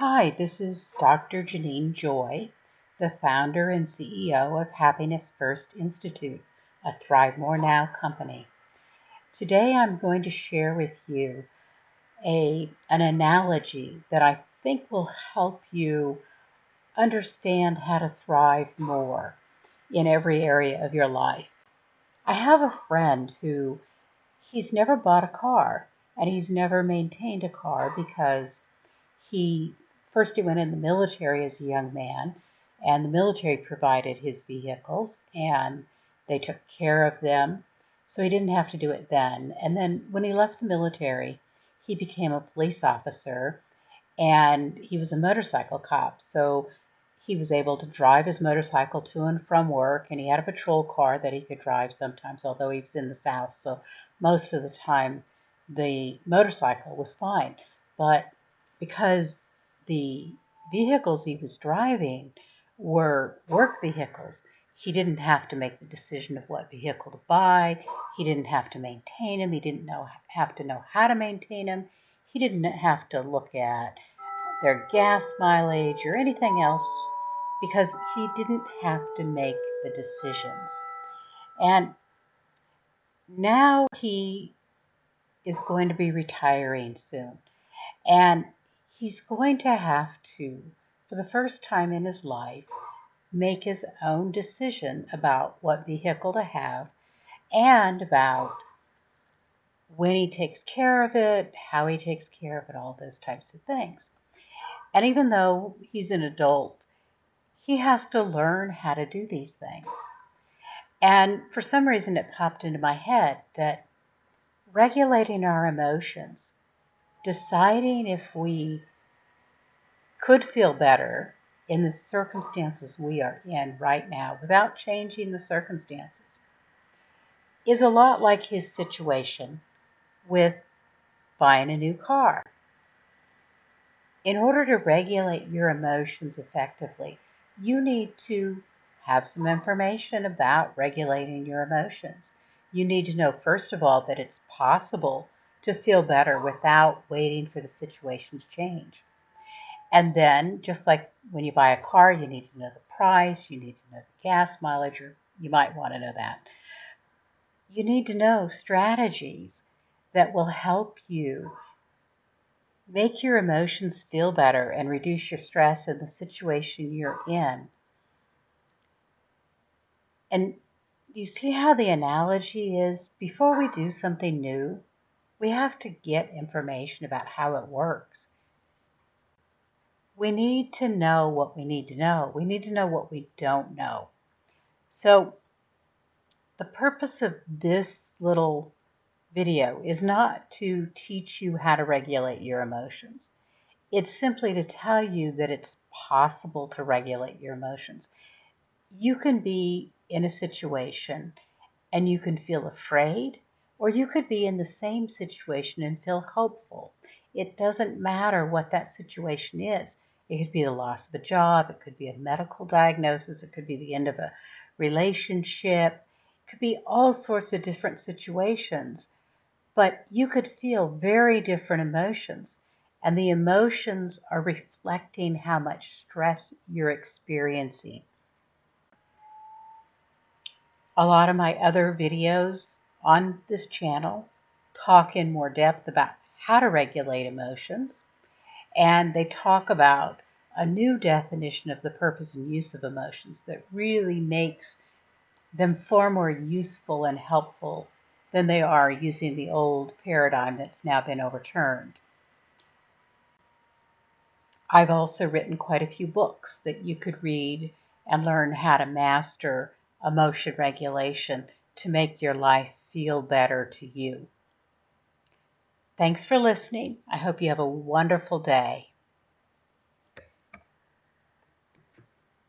Hi, this is Dr. Janine Joy, the founder and CEO of Happiness First Institute, a Thrive More Now company. Today I'm going to share with you an analogy that I think will help you understand how to thrive more in every area of your life. I have a friend who he's never bought a car and he's never maintained a car because he went in the military as a young man, and the military provided his vehicles and they took care of them, so he didn't have to do it then. And then when he left the military, he became a police officer and he was a motorcycle cop, so he was able to drive his motorcycle to and from work, and he had a patrol car that he could drive sometimes, although he was in the South, so most of the time the motorcycle was fine. But because the vehicles he was driving were work vehicles, he didn't have to make the decision of what vehicle to buy. He didn't have to maintain them. He didn't have to know how to maintain them. He didn't have to look at their gas mileage or anything else because he didn't have to make the decisions. And now he is going to be retiring soon. And he's going to have to, for the first time in his life, make his own decision about what vehicle to have and about when he takes care of it, how he takes care of it, all those types of things. And even though he's an adult, he has to learn how to do these things. And for some reason it popped into my head that regulating our emotions, deciding if we could feel better in the circumstances we are in right now without changing the circumstances, is a lot like his situation with buying a new car. In order to regulate your emotions effectively, you need to have some information about regulating your emotions. You need to know, first of all, that it's possible to feel better without waiting for the situation to change. And then, just like when you buy a car, you need to know the price, you need to know the gas mileage, or you might want to know that. You need to know strategies that will help you make your emotions feel better and reduce your stress in the situation you're in. And you see how the analogy is, before we do something new, we have to get information about how it works. We need to know what we need to know. We need to know what we don't know. So the purpose of this little video is not to teach you how to regulate your emotions. It's simply to tell you that it's possible to regulate your emotions. You can be in a situation and you can feel afraid, or you could be in the same situation and feel hopeful. It doesn't matter what that situation is. It could be the loss of a job, it could be a medical diagnosis, it could be the end of a relationship, it could be all sorts of different situations. But you could feel very different emotions, and the emotions are reflecting how much stress you're experiencing. A lot of my other videos on this channel talk in more depth about how to regulate emotions, and they talk about a new definition of the purpose and use of emotions that really makes them far more useful and helpful than they are using the old paradigm that's now been overturned. I've also written quite a few books that you could read and learn how to master emotion regulation to make your life feel better to you. Thanks for listening. I hope you have a wonderful day.